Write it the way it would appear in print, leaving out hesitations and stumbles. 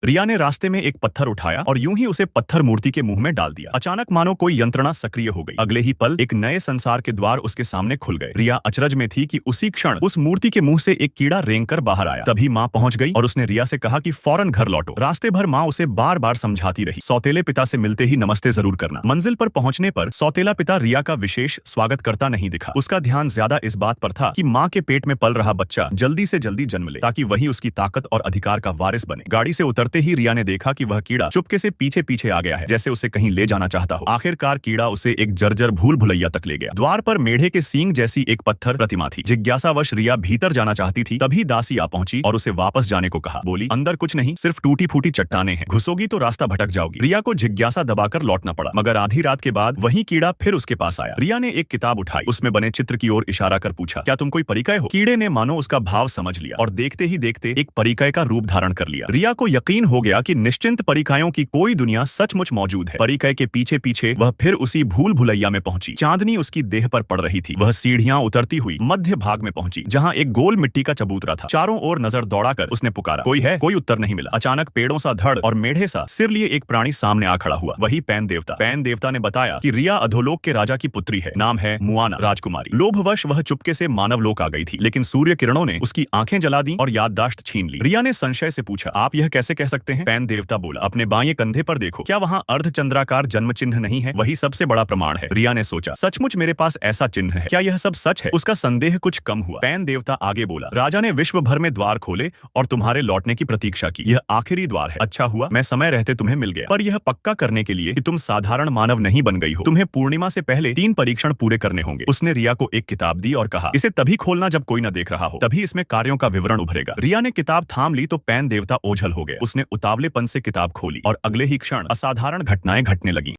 रिया ने रास्ते में एक पत्थर उठाया और यूं ही उसे पत्थर मूर्ति के मुंह में डाल दिया। अचानक मानो कोई यंत्रणा सक्रिय हो गई। अगले ही पल एक नए संसार के द्वार उसके सामने खुल गए। रिया अचरज में थी कि उसी क्षण उस मूर्ति के मुंह से एक कीड़ा रेंगकर बाहर आया। तभी माँ पहुंच गई और उसने रिया से कहा कि फौरन घर लौटो। रास्ते भर माँ उसे बार बार समझाती रही, सौतेले पिता से मिलते ही नमस्ते जरूर करना। मंजिल पर पहुंचने पर सौतेला पिता रिया का विशेष स्वागत करता नहीं दिखा। उसका ध्यान ज्यादा इस बात पर था कि माँ के पेट में पल रहा बच्चा जल्दी से जल्दी जन्म ले, ताकि वही उसकी ताकत और अधिकार का वारिस बने। गाड़ी से उतरते ही रिया ने देखा कि वह कीड़ा चुपके से पीछे पीछे आ गया है, जैसे उसे कहीं ले जाना चाहता हो। आखिरकार कीड़ा उसे एक जर्जर भूल भुलैया तक ले गया। द्वार पर मेढ़े के सींग जैसी एक पत्थर प्रतिमा थी। जिज्ञासावश रिया भीतर जाना चाहती थी, तभी दासी आ पहुंची और उसे वापस जाने को कहा। बोली, अंदर कुछ नहीं, सिर्फ टूटी फूटी चट्टाने हैं, घुसोगी तो रास्ता भटक जाओगी। रिया को जिज्ञासा दबाकर लौटना पड़ा, मगर आधी रात के बाद वही कीड़ा फिर उसके पास आया। रिया ने एक किताब उठाई, उसमें बने चित्र की ओर इशारा कर पूछा, क्या तुम कोई परिकय हो? कीड़े ने मानो उसका भाव समझ लिया और देखते ही देखते एक परिकय का रूप धारण कर लिया। रिया को यकीन हो गया कि निश्चिंत परिकायों की कोई दुनिया सचमुच मौजूद है। परिकय के पीछे पीछे वह फिर उसी भूल भुलैया में पहुंची। चांदनी उसकी देह पर पड़ रही थी। वह सीढ़ियां उतरती हुई मध्य भाग में पहुंची, जहां एक गोल मिट्टी का चबूतरा था। चारों ओर नजर दौड़ाकर उसने पुकारा, कोई है? कोई उत्तर नहीं मिला। अचानक पेड़ों सा धड़ और मेढ़े सा सिर लिए एक प्राणी सामने आ खड़ा हुआ। वही पैन देवता। पैन देवता ने बताया कि रिया अधोलोक के राजा की पुत्री है, नाम है मुआना राजकुमारी। लोभवश वह चुपके से मानवलोक आ गई थी, लेकिन सूर्य किरणों ने उसकी आंखें जला दी और याददाश्त छीन ली। रिया ने संशय से पूछा, आप यह कैसे कह सकते हैं? पैन देवता बोला, अपने बाएं कंधे पर देखो, क्या वहाँ अर्धचंद्राकार जन्म चिन्ह नहीं है? वही सबसे बड़ा प्रमाण है। रिया ने सोचा, सचमुच मेरे पास ऐसा चिन्ह है? क्या यह सब सच है? उसका संदेह कुछ कम हुआ। पैन देवता आगे बोला, राजा ने विश्व भर में द्वार खोले और तुम्हारे लौटने की प्रतीक्षा की। यह आखिरी द्वार है। अच्छा हुआ मैं समय रहते तुम्हें मिल गया। पर यह पक्का करने के लिए कि तुम साधारण मानव नहीं बन गई हो, तुम्हें पूर्णिमा से पहले 3 परीक्षण पूरे करने होंगे। उसने रिया को एक किताब दी और कहा, इसे तभी खोलना जब कोई न देख रहा हो, तभी इसमें कार्यों का विवरण उभरेगा। रिया ने किताब थाम ली तो पैन देवता ओझल हो गया। उसने उतावलेपन से किताब खोली और अगले ही क्षण असाधारण घटनाएं घटने लगीं।